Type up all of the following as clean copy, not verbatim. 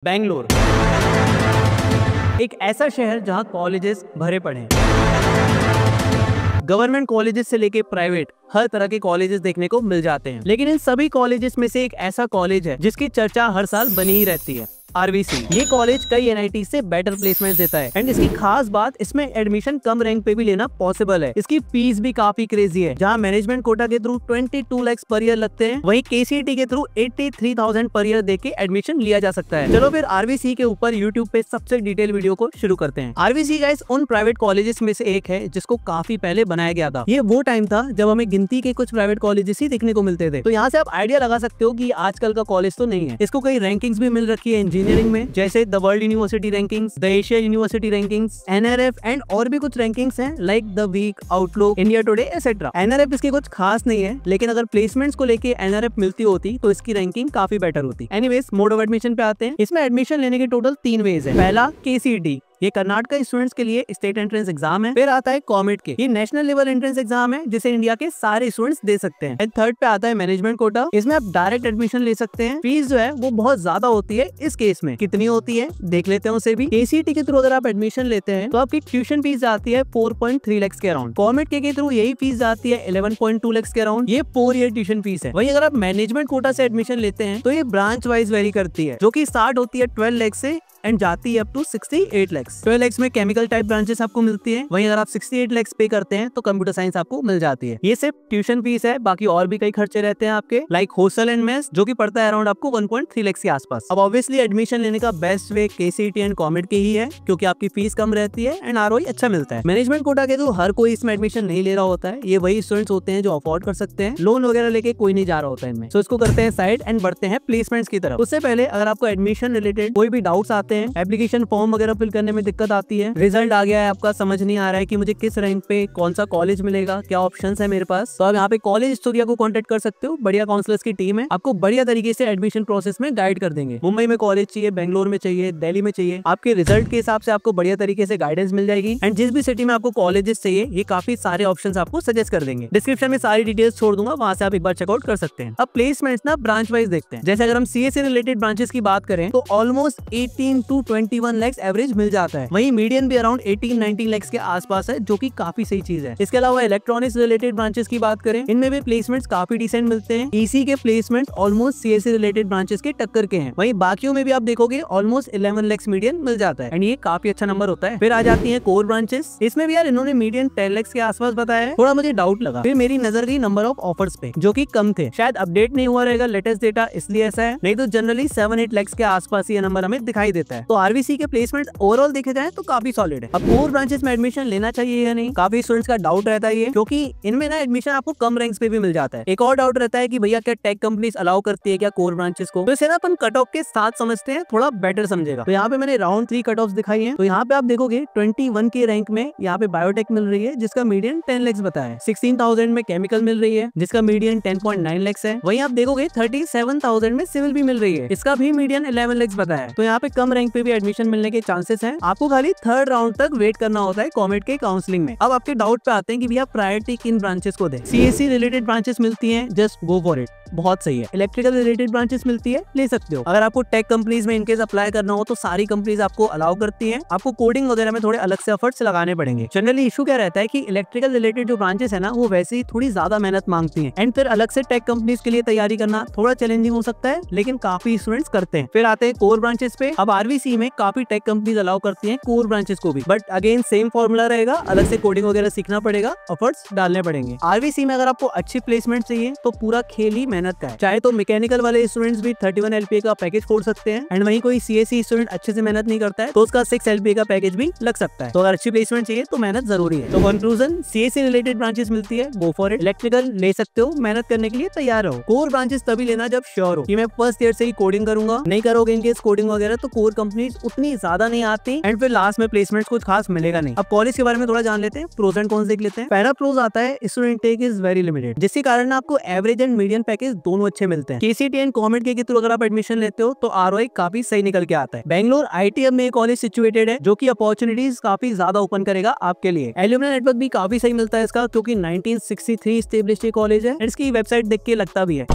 बेंगलोर एक ऐसा शहर जहां कॉलेजेस भरे पड़े हैं। गवर्नमेंट कॉलेजेस से लेके प्राइवेट हर तरह के कॉलेजेस देखने को मिल जाते हैं, लेकिन इन सभी कॉलेजेस में से एक ऐसा कॉलेज है जिसकी चर्चा हर साल बनी ही रहती है, आरवीसी। ये कॉलेज कई एनआईटी से बेटर प्लेसमेंट देता है एंड इसकी खास बात इसमें एडमिशन कम रैंक पे भी लेना पॉसिबल है। इसकी फीस भी काफी क्रेजी है, जहां मैनेजमेंट कोटा के थ्रू 22 लाख पर ईयर लगते हैं, वहीं केसीईटी के थ्रू 83,000 पर ईयर देके एडमिशन लिया जा सकता है। चलो फिर आरवीसी के ऊपर यूट्यूब पे सबसे डिटेल वीडियो को शुरू करते हैं। आरवीसी गाइस उन प्राइवेट कॉलेजेस में से एक है जिसको काफी पहले बनाया गया था। ये वो टाइम था जब हमें गिनती के कुछ प्राइवेट कॉलेजेस ही देखने को मिलते थे। तो यहाँ से आप आइडिया लगा सकते हो कि आजकल का कॉलेज तो नहीं है। इसको कई रैंकिंग्स भी मिल रखी है इंजीनियरिंग में, जैसे the world university rankings, the Asia university rankings, NRF and और भी कुछ रैंकिंग्स हैं like the Week, Outlook, India Today etcetera. NRF इसकी कुछ खास नहीं है, लेकिन अगर प्लेसमेंट्स को लेके एनआरएफ मिलती होती तो इसकी रैंकिंग काफी बेटर होती। एनीवेज, मोड ऑफ एडमिशन पे आते हैं। इसमें एडमिशन लेने के टोटल 3 वेज है। पहला केसीईटी, ये कर्नाटक स्टूडेंट्स के लिए स्टेट एंट्रेंस एग्जाम है। फिर आता है कॉमेट के, ये नेशनल लेवल एंट्रेंस एग्जाम है जिसे इंडिया के सारे स्टूडेंट्स दे सकते हैं। एंड थर्ड पे आता है मैनेजमेंट कोटा, इसमें आप डायरेक्ट एडमिशन ले सकते हैं। फीस जो है वो बहुत ज्यादा होती है इस केस में। कितनी होती है देख लेते हैं उसे भी। केसीईटी के थ्रू अगर आप एडमिशन लेते हैं तो आपकी ट्यूशन फीस आती है 4.3 लाख के अराउंड। कॉमेट के थ्रू यही फीस आती है 11.2 लाख के अराउंड। ये 4 ईयर ट्यूशन फीस है। वहीं अगर आप मैनेजमेंट कोटा से एडमिशन लेते हैं तो ये ब्रांच वाइज वेरी करती है, जो की स्टार्ट होती है 12 लाख से एंड जाती है अप टू 68 लाख। 12 लाख में केमिकल टाइप ब्रांचेस आपको मिलती है, वहीं अगर आप 68 लाख पे करते हैं तो कंप्यूटर साइंस आपको मिल जाती है। ये सिर्फ ट्यूशन फीस है, बाकी और भी कई खर्चे रहते हैं आपके, लाइक हॉस्टल एंड मेस, जो कि पड़ता है अराउंड आपको 1.3 लाख के आसपास। अब ऑब्वियसली एडमिशन लेने का best way KCET and comet के ही है, क्योंकि आपकी फीस कम रहती है एंड आरओई अच्छा मिलता है। मैनेजमेंट कोटा के तो हर कोई इसमें एडमिशन नहीं ले रहा होता है, ये वही स्टूडेंट्स होते हैं जो अफोर्ड कर सकते हैं। लोन वगैरह लेके कोई नहीं जा रहा होता है इनमें। सो इसको करते हैं साइड एंड बढ़ते हैं प्लेसमेंट्स की तरफ। उससे पहले अगर आपको एडमिशन रिलेटेड कोई भी डाउट्स आते हैं, एप्लीकेशन फॉर्म वगैरह फिल करने में दिक्कत आती है, रिजल्ट आ गया है आपका, समझ नहीं आ रहा है कि मुझे किस रैंक पे कौन सा कॉलेज मिलेगा, क्या ऑप्शंस है मेरे पास, तो आप यहाँ पे कॉलेज स्टोरिया को कांटेक्ट कर सकते हो। बढ़िया काउंसलर्स की टीम है, आपको बढ़िया तरीके से एडमिशन प्रोसेस में गाइड कर देंगे। मुंबई में कॉलेज चाहिए, बेंगलोर में चाहिए, दिल्ली में चाहिए, आपके रिजल्ट के हिसाब से आपको बढ़िया तरीके से गाइडेंस मिल जाएगी। एंड जिस भी सिटी में आपको कॉलेजेस चाहिए, ये काफी सारे ऑप्शंस आपको सजेस्ट कर देंगे। डिस्क्रिप्शन में सारी डिटेल्स छोड़ दूंगा, वहां से आप एक बार चेकआउट कर सकते हैं। अब प्लेसमेंट्स ना ब्रांच वाइज देखते हैं। जैसे अगर हम सीए से रिलेटेड ब्रांचेस की बात करें तो ऑलमोस्ट 18 to 21 लाख एवरेज मिल जाता है। वहीं मीडियन भी अराउंड 18-19 लाख के आसपास है, जो कि काफी सही चीज है। इसके अलावा इलेक्ट्रॉनिक्स रिलेटेड ब्रांचेस की बात करें, इनमें भी प्लेसमेंट्स काफी डिसेंट मिलते हैं। ईसी के placements almost CSC related branches के टक्कर के हैं। वहीं बाकियों में भी आप देखोगे ऑलमोस्ट 11 लाख मीडियन मिल जाता है एंड ये काफी अच्छा नंबर होता है। फिर आ जाती है कोर ब्रांचेस, इसमें भी यार इन्होंने मीडियन 10 लाख के आसपास बताया है। थोड़ा मुझे डाउट लगा, फिर मेरी नजर गई नंबर ऑफ ऑफर्स पे, जो की कम थे। शायद अपडेट नहीं हुआ रहेगा लेटेस्ट डेटा, इसलिए ऐसा है, नहीं तो जनरली 7-8 लाख के आसपास ये नंबर हमें दिखाई देता है। तो आरवीसी के प्लेसमेंट ओवरऑल देखे जाए तो काफी सॉलिड है। अब कोर ब्रांचेस में एडमिशन लेना चाहिए या नहीं, काफी स्टूडेंट्स का डाउट रहता है ये, क्योंकि इनमें ना एडमिशन आपको कम रैंक्स पे भी मिल जाता है। एक और डाउट रहता है कि भैया क्या टेक कंपनीज अलाउ करती है क्या कोर ब्रांचेस को, तो इसे ना अपन कट ऑफ के साथ समझते हैं, थोड़ा बेटर समझेगा। तो यहाँ पे मैंने राउंड 3 कट ऑफ दिखाई है। तो यहाँ पे आप देखोगे 21 के रैंक में यहाँ पे बायोटेक मिल रही है, जिसका मीडियन 10 लाख बताया है। 16,000 में केमिकल मिल रही है, जिसका मीडियन 10.9 लाख है। वहीं आप देखोगे 37,000 में सिविल भी मिल रही है, इसका भी मीडियन 11 लाख बताया है। तो यहाँ पे कम रैंक पे भी एडमिशन मिलने के चांसेस हैं। आपको खाली 3rd राउंड तक वेट करना होता है कॉमेट के काउंसलिंग में। अब आपके डाउट पे आते हैं कि भैया प्रायोरिटी किन ब्रांचेस को दें। सीएससी रिलेटेड ब्रांचेस मिलती हैं, जस्ट गो फॉर इट, बहुत सही है। इलेक्ट्रिकल रिलेटेड ब्रांचेस मिलती है, ले सकते हो। अगर आपको टेक कंपनीज में इनकेस अप्लाई करना हो तो सारी कंपनीज आपको अलाउ करती हैं। आपको कोडिंग वगैरह में थोड़े अलग से एफर्ट्स लगाने पड़ेंगे। जनरली इशू क्या रहता है कि इलेक्ट्रिकल रिलेटेड जो ब्रांचेस है ना, वो वैसे ही थोड़ी ज्यादा मेहनत मांगती हैं एंड फिर अलग से टेक कंपनीज के लिए तैयारी करना थोड़ा चैलेंजिंग हो सकता है, लेकिन काफी स्टूडेंट्स करते हैं। फिर आते हैं कोर ब्रांचेस पे। अब आरवीसी में काफी टेक कंपनीज अलाउ करती हैं कोर ब्रांचेस को भी, बट अगेन सेम फॉर्मूला रहेगा, अलग से कोडिंग वगैरह सीखना पड़ेगा, एफर्ट्स डालने पड़ेंगे। आरवीसी में अगर आपको अच्छी प्लेसमेंट चाहिए तो पूरा खेल ही मेहनत का है। चाहे तो मैकेनिकल वाले स्टूडेंट्स भी 31 LPA का पैकेज फोड़ सकते हैं एंड वहीं कोई सीएससी स्टूडेंट अच्छे से मेहनत नहीं करता है तो उसका 6 LPA का पैकेज भी लग सकता है। तो अगर अच्छी प्लेसमेंट चाहिए तो मेहनत जरूरी है। तो कंक्लूजन, सीएससी रिलेटेड ब्रांचेस मिलती है, गो फॉर इट। इलेक्ट्रिकल ले सकते हो, मेहनत करने के लिए तैयार रहो। कोर ब्रांचेस तभी लेना जब श्योर हो कि मैं फर्स्ट ईयर से ही कोडिंग करूंगा। नहीं करोगे इनकेस कोडिंग वगैरह तो कोर कंपनीज उतनी ज्यादा नहीं आती एंड फिर लास्ट में प्लेसमेंट कुछ खास मिलेगा नहीं। अब कॉलेज के बारे में थोड़ा जान लेते हैं, प्रोज एंड कॉन्स देख लेते हैं। पहला प्रोज आता है student intake is very limited, जिसके कारण आपको एवरेज एंड मीडियम पैकेज दोनों अच्छे मिलते हैं। केसीईटी एंड कॉमेट के थ्रू अगर आप एडमिशन लेते हो तो आरओआई काफी सही निकल के आता है। बेंगलोर आईटीएम में कॉलेज सिचुएटेड है, जो कि अपॉर्चुनिटीज काफी ज्यादा ओपन करेगा आपके लिए। एल्यूमिनाई नेटवर्क भी काफी सही मिलता है इसका, क्योंकि 1963 स्टेब्लिश्ड कॉलेज है। इसकी वेबसाइट देख के लगता भी है।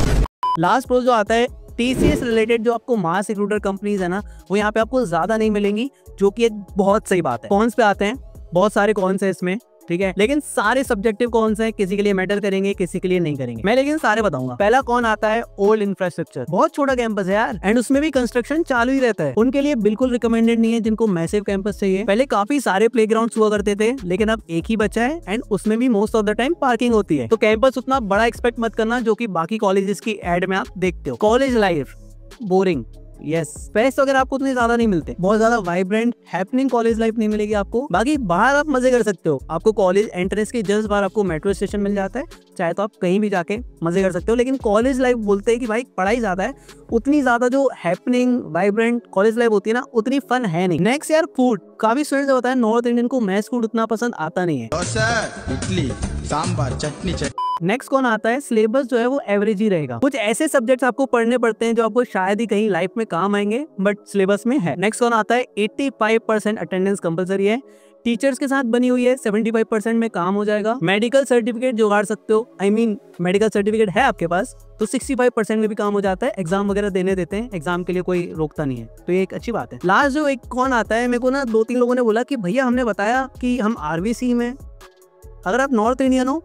लास्ट प्रोज जो आता है TCS रिलेटेड जो आपको मास रिक्रूटर कंपनीज है ना, वो यहाँ पे आपको ज्यादा नहीं मिलेंगी, जो कि एक बहुत सही बात है। कॉन्स पे आते हैं, बहुत सारे कॉन्स है इसमें, ठीक है, लेकिन सारे सब्जेक्टिव कौन से हैं, किसी के लिए मैटर करेंगे, किसी के लिए नहीं करेंगे, मैं लेकिन सारे बताऊंगा। पहला कौन आता है, ओल्ड इंफ्रास्ट्रक्चर। बहुत छोटा कैंपस है यार, एंड उसमें भी कंस्ट्रक्शन चालू ही रहता है। उनके लिए बिल्कुल रिकमेंडेड नहीं है जिनको मैसिव कैंपस चाहिए। पहले काफी सारे प्लेग्राउंड हुआ करते थे, लेकिन अब एक ही बचा है, एंड उसमें भी most of the time parking होती है। तो कैंपस उतना बड़ा एक्सपेक्ट मत करना जो कि बाकी कॉलेजेस की एड में आप देखते हो। कॉलेज लाइफ बोरिंग, यस, पैसे वगैरह आपको उतने ज्यादा नहीं मिलते, बहुत ज्यादा वाइब्रेंट हैपनिंग कॉलेज लाइफ नहीं मिलेगी आपको। बाकी बाहर आप मजे कर सकते हो, आपको कॉलेज एंट्रेंस के जस्ट बाहर आपको मेट्रो स्टेशन मिल जाता है, चाहे तो आप कहीं भी जाके मजे कर सकते हो। लेकिन कॉलेज लाइफ बोलते हैं कि भाई पढ़ाई ज्यादा है, उतनी ज्यादा जो हैपनिंग वाइब्रेंट कॉलेज लाइफ होती है ना, उतनी फन है नहीं। नेक्स्ट यार फूड, काफी स्टूडेंट्स बताया नॉर्थ इंडियन को मैस फूड उतना पसंद आता नहीं है, इडली सांभर चटनी। नेक्स्ट कौन आता है, सिलेबस जो है वो एवरेज ही रहेगा। कुछ ऐसे सब्जेक्ट्स आपको पढ़ने पड़ते हैं जो आपको शायद ही कहीं लाइफ में काम आएंगे, बट सिलेबस में है। नेक्स्ट कौन आता है, 85% अटेंडेंस कंपलसरी है, टीचर्स के साथ बनी हुई है, 75% में काम हो जाएगा। मेडिकल सर्टिफिकेट जुगाड़ सकते हो, मेडिकल सर्टिफिकेट है आपके पास तो 65% में भी काम हो जाता है। एग्जाम वगैरह देने देते हैं, एग्जाम के लिए कोई रोकता नहीं है, तो ये एक अच्छी बात है। लास्ट जो एक कौन आता है, मेरे को ना 2-3 लोगों ने बोला कि भैया हमने बताया कि हम RVC में, अगर आप नॉर्थ इंडियन हो,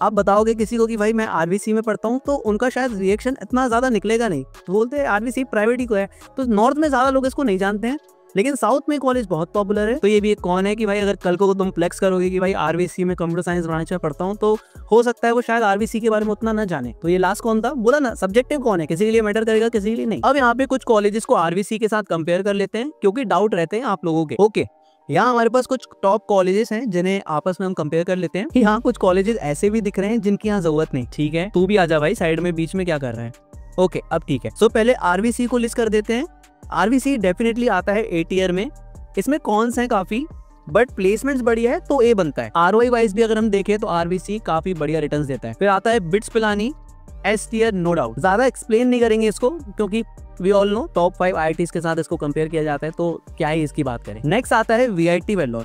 आप बताओगे किसी को कि भाई मैं RVC में पढ़ता हूँ, तो उनका शायद रिएक्शन इतना ज्यादा निकलेगा नहीं, तो बोलते हैं RVC प्राइवेट ही को है। तो नॉर्थ में ज्यादा लोग इसको नहीं जानते हैं, लेकिन साउथ में कॉलेज बहुत पॉपुलर है। तो ये भी एक कौन है कि भाई अगर कल को तुम फ्लेक्स करोगे कि भाई RVC में कंप्यूटर साइंस ब्रांच में पढ़ता हूँ, तो हो सकता है वो शायद RVC के बारे में उतना ना जाने। तो ये लास्ट कौन था, बोला ना सब्जेक्टिव कौन है, किसी के लिए मैटर करेगा, किसी के लिए नहीं। अब यहाँ पे कुछ कॉलेजेस को RVC के साथ कंपेयर कर लेते हैं, क्योंकि डाउट रहते हैं आप लोगों के। ओके, यहाँ हमारे पास कुछ टॉप कॉलेजेस हैं जिन्हें आपस में हम कंपेयर कर लेते हैं। यहाँ कुछ कॉलेजेस ऐसे भी दिख रहे हैं जिनकी यहाँ जरूरत नहीं, ठीक है, तू भी आजा भाई साइड में, बीच में क्या कर रहा है। ओके, अब ठीक है। सो पहले RVC को लिस्ट कर देते हैं। RVC डेफिनेटली आता है A टियर में, इसमें कॉन्स हैं काफी, बट प्लेसमेंट्स बढ़िया है तो A बनता है। ROI वाइज भी अगर हम देखें तो RVC काफी बढ़िया रिटर्न्स देता है। फिर आता है BITS Pilani, S tier no doubt, ज्यादा एक्सप्लेन नहीं करेंगे इसको, क्योंकि we all know top 5 IITs के साथ इसको कंपेयर किया जाता है, तो क्या ही इसकी बात करें। नेक्स्ट आता है VIT वेल्लोर।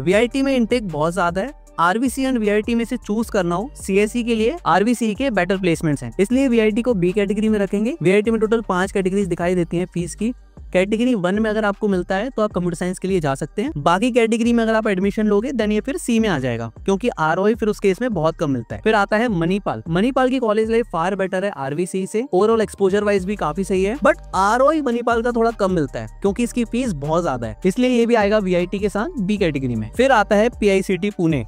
VIT में इंटेक बहुत ज्यादा है, RVC एंड VIT में से चूज करना हो CSE के लिए, RVC के बेटर प्लेसमेंट्स हैं, इसलिए VIT को B कैटेगरी में रखेंगे। VIT में टोटल 5 कैटेगरीज दिखाई देती हैं फीस की। कैटेगरी 1 में अगर आपको मिलता है तो आप कंप्यूटर साइंस के लिए जा सकते हैं। बाकी कैटेगरी में अगर आप एडमिशन लोगे देन ये फिर C में आ जाएगा, क्योंकि ROI फिर उस केस में बहुत कम मिलता है। फिर आता है मणिपाल। मणिपाल की कॉलेज लाइफ फार बेटर है RVC से, ओवरऑल एक्सपोजर वाइज भी काफी सही है, बट ROI मणिपाल का थोड़ा कम मिलता है क्योंकि इसकी फीस बहुत ज्यादा है, इसलिए ये भी आएगा VIT के साथ B कैटेगरी में। फिर आता है PICT पुणे।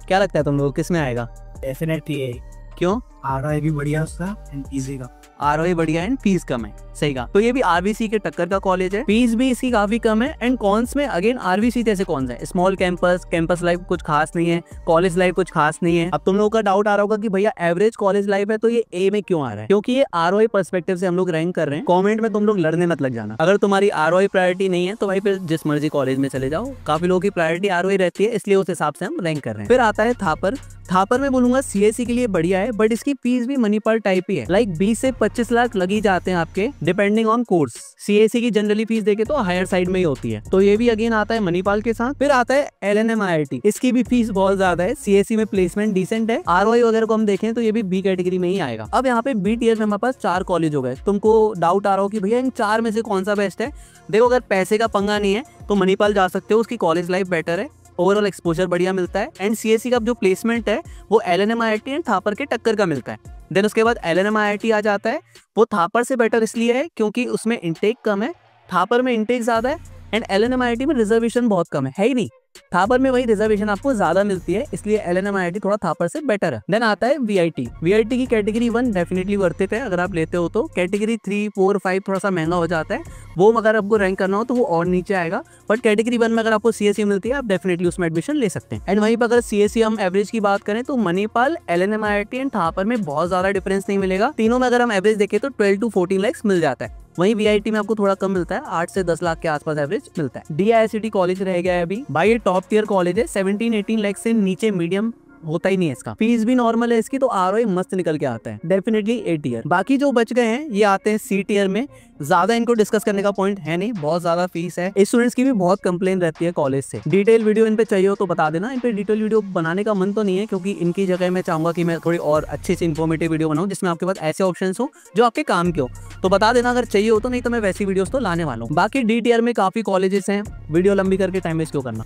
क्या लगता है तुम लोग किस में आएगा? डेफिनेटली क्यों? ROI भी बढ़िया उसका एंड इजी का। ROI बढ़िया एंड फीस कम है, सही कहा। तो ये भी RVC के टक्कर का कॉलेज है, फीस भी इसकी काफी कम है। एंड कॉन्स में अगेन RVC जैसे कौन सा है, स्मॉल कैंपस, कैंपस लाइफ कुछ खास नहीं है, कॉलेज लाइफ कुछ खास नहीं है। अब तुम लोगों का डाउट आ रहा होगा कि भैया एवरेज कॉलेज लाइफ है तो ये A में क्यों आ रहा है? क्योंकि ये ROI पर्सपेक्टिव से हम लोग रैंक कर रहे हैं। कॉमेंट में तुम लोग लड़ने मत लग जाना, अगर तुम्हारी ROI प्रायोरिटी नहीं है तो भाई फिर जिस मर्जी कॉलेज में चले जाओ। काफी लोगों की प्रायोरिटी ROI रहती है, इसलिए उस हिसाब से हम रैंक कर रहे हैं। फिर आता है थापर। थापर में बोलूंगा CSE के लिए बढ़िया है, बट इसकी फीस भी मणिपाल टाइप ही है, लाइक 20 से 25 लाख लगी जाते हैं आपके डिपेंडिंग ऑन कोर्स। CSE की जनरली फीस देखे तो हायर साइड में ही होती है, तो ये भी अगेन आता है मणिपाल के साथ। फिर आता है LNM IIT, इसकी भी फीस बहुत ज्यादा है, CSE में प्लेसमेंट डिसेंट है। ROI वगैरह को हम देखें तो ये भी B कैटेगरी में ही आएगा। अब यहाँ पे B टियर में हमारे पास 4 कॉलेज हो गए। तुमको डाउट आ रहा हो कि भैया इन 4 में से कौन सा बेस्ट है? देखो, अगर पैसे का पंगा नहीं है तो मणिपाल जा सकते हो, उसकी कॉलेज लाइफ बेटर है, ओवरऑल एक्सपोजर बढ़िया मिलता है, एंड CSE का जो प्लेसमेंट है वो LNM IIT एंड थापर के टक्कर का मिलता है। देन उसके बाद LNM IIT आ जाता है, वो थापर से बेटर इसलिए है क्योंकि उसमें इंटेक कम है, थापर में इंटेक ज्यादा है, एंड LNM IIT में रिजर्वेशन बहुत कम है ही नहीं, थापर में वही रिजर्वेशन आपको ज्यादा मिलती है, इसलिए LNM IIT थोड़ा थापर से बेटर है। देन आता है VIT। VIT की कैटेगरी 1 डेफिनेटली वर्थ इट है अगर आप लेते हो तो। कैटेगरी 3, 4, 5 थोड़ा सा महंगा हो जाता है, वो अगर आपको रैंक करना हो तो वो और नीचे आएगा, बट कैटेगरी 1 में अगर आपको CSE मिलती है आप डेफिनेटली उसमें एडमिशन ले सकते हैं। एंड वहीं पर अगर CSE हम एवरेज की बात करें तो Manipal, LNM IIT and Thapar में बहुत ज्यादा डिफरेंस नहीं मिलेगा। तीनों में अगर हम एवरेज देखें तो 12 to 14 लाख मिल जाता है। वहीं VIT में आपको थोड़ा कम मिलता है, 8 से 10 लाख के आसपास एवरेज मिलता है। DICT कॉलेज रह गया है अभी, भाई ये टॉप टियर कॉलेज है, 17-18 लाख से नीचे मीडियम होता ही नहीं है इसका। फीस भी नॉर्मल है इसकी, तो आरओआई मस्त निकल के आता है, डेफिनेटली ए टीयर। बाकी जो बच गए हैं ये आते हैं सी टीयर में। ज्यादा इनको डिस्कस करने का पॉइंट है नहीं, बहुत ज्यादा फीस है, स्टूडेंट्स की भी बहुत कंप्लेन रहती है कॉलेज से। डिटेल वीडियो इन पे चाहिए हो तो बता देना। इन पे डिटेल वीडियो बनाने का मन तो नहीं है, क्योंकि इनकी जगह मैं चाहूंगा कि मैं थोड़ी और अच्छी सी इन्फॉर्मेटिव वीडियो बनाऊं जिसमें आपके पास ऐसे ऑप्शन हो जो आपके काम के हो। तो बता देना अगर चाहिए हो तो, नहीं तो मैं वैसी वीडियोस तो लाने वाला हूँ। बाकी डी टीयर में काफी कॉलेजेस हैं, वीडियो लंबी करके टाइम वेस्ट क्यों करना।